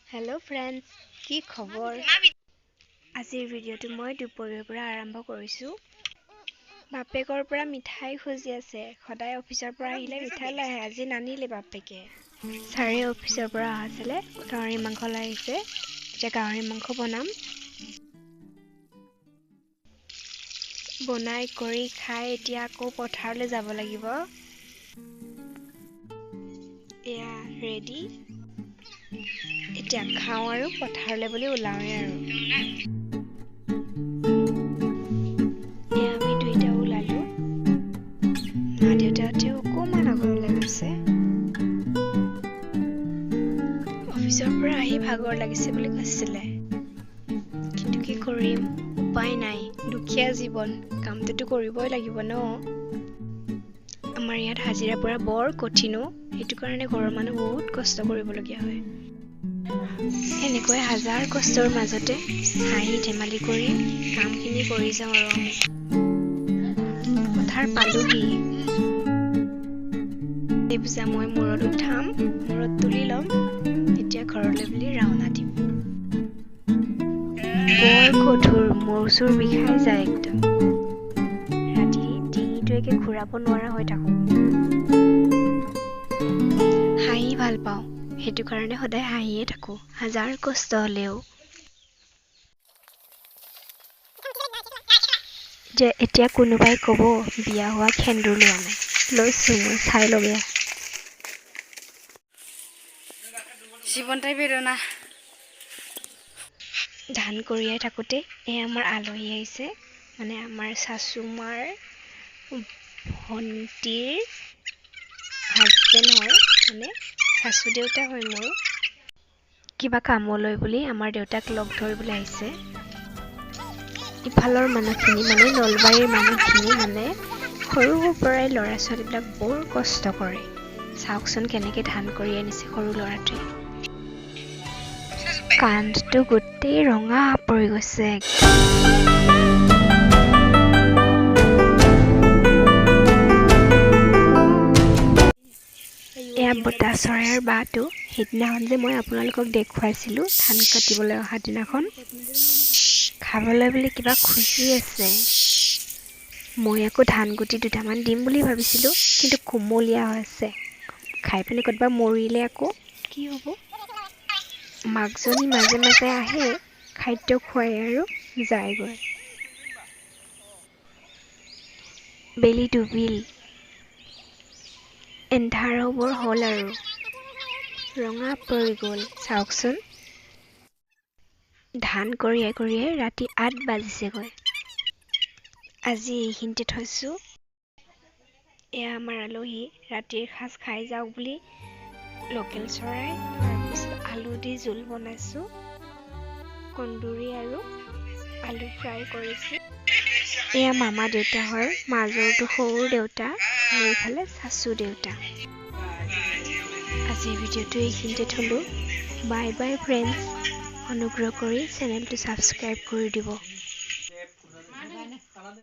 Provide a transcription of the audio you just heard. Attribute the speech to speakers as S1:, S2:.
S1: Hello' friends, কি খবৰ? আজিৰ ভিডিঅ'টো মই দুপৰীয়াৰ পৰা আৰম্ভ কৰিছোঁ। বাপেকৰ পৰা মিঠাই খুজি আছে। সদায় অফিচৰ পৰা আহিলে মিঠাই লৈ আহে। আজি নানিলে বাপেকে। ছাৰে অফিচৰ পৰা আছিলে, গাহৰি মাংস লৈ আহিছে। এতিয়া গাহৰি মাংস বনাম। বনাই কৰি খাই এতিয়া আকৌ পথাৰলৈ যাব লাগিব। এয়া ৰেডি। এতিয়া খাওঁ আৰু পথাৰলৈ বুলি ওলাওঁৱে আৰু। এয়া আমি দুইটা ওলালো। মা দেউতাহঁতেও অকণমান আগলৈ গৈছে। অফিচৰ পৰা আহি ভাগৰ লাগিছে বুলি কৈছিলে, কিন্তু কি কৰিম, উপায় নাই। দুখীয়া জীৱন, কামটোতো কৰিবই লাগিব ন। আমাৰ ইয়াত হাজিৰা পৰা বৰ কঠিনো, সেইটো কাৰণে ঘৰৰ মানুহ বহুত কষ্ট কৰিবলগীয়া হয়। এনেকৈ হাজাৰ কষ্টৰ মাজতে হাঁহি ধেমালি কৰি কামখিনি কৰি যাওঁ আৰু আমি। পথাৰ পালোহি। এই পূজা মই মূৰত উঠাম, মূৰত তুলি ল'ম। এতিয়া ঘৰলৈ বুলি ৰাওনা দিম। বৰ কঠোৰ, মূৰ চুৰ বিষাই যায় একদম। ৰাতি ডিঙিটো একে ঘূৰাব নোৱাৰা হৈ থাকোঁ। হাঁহি ভাল পাওঁ, সেইটো কাৰণে সদায় হাঁহিয়ে থাকোঁ, হাজাৰ কষ্ট হ'লেও। এতিয়া কোনোবাই ক'ব বিয়া হোৱা সেন্দুৰ লোৱা নাই। লৈছোঁ মই, চাই ল'গে।
S2: জীৱনটাই বেদনা।
S1: ধান কঢ়িয়াই থাকোঁতে আমাৰ আলহী আহিছে, মানে আমাৰ শাশু মাৰ ভণ্টিৰ হাজবেণ্ড হয়, মানে শাশু দেউতা হয় মোৰ। কিবা কামলৈ বুলি আমাৰ দেউতাক লগ ধৰিবলৈ আহিছে। ইফালৰ মানুহখিনি মানে নলবাৰীৰ মানুহখিনি মানে সৰুৰ পৰাই ল'ৰা ছোৱালীবিলাক বৰ কষ্ট কৰে। চাওকচোন কেনেকৈ ধান কৰি আনিছে সৰু ল'ৰাটোৱে। কাণটো গোটেই ৰঙা পৰি গৈছে। এয়া বতা চৰাইৰ বাঁহটো, সেইদিনাখন যে মই আপোনালোকক দেখুৱাইছিলোঁ ধান কাটিবলৈ অহা দিনাখন। খাবলৈ বুলি কিবা খুজি আছে। মই আকৌ ধান গুটি দুটামান দিম বুলি ভাবিছিলোঁ, কিন্তু কোমলীয়া হৈছে। খাই পিনি ক'ৰবাত মৰিলে আকৌ কি হ'ব? মাকজনী মাজে মাজে আহে, খাদ্য খুৱাই আৰু যায়গৈ। বেলি ডুবিল, এন্ধাৰ হ'বৰ হ'ল আৰু। ৰঙা পৰি গ'ল, চাওকচোন। ধান কঢ়িয়াই কঢ়িয়াই ৰাতি ৮ বাজিছেগৈ। আজি এইখিনিতে থৈছোঁ। এয়া আমাৰ আলহী, ৰাতিৰ সাজ খাই যাওক বুলি লোকেল চৰাই, তাৰপিছত আলু দি জোল বনাইছোঁ, কন্দুৰি আৰু আলু ফ্ৰাই কৰিছোঁ। এয়া মামা দেউতা হয়, মাজৰটো সৰু দেউতা আৰু এইফালে শাশু দেউতা। আজিৰ ভিডিঅ'টো এইখিনিতে থলোঁ। Bye bye friends. অনুগ্ৰহ কৰি চেনেলটো ছাবস্ক্ৰাইব কৰি দিব।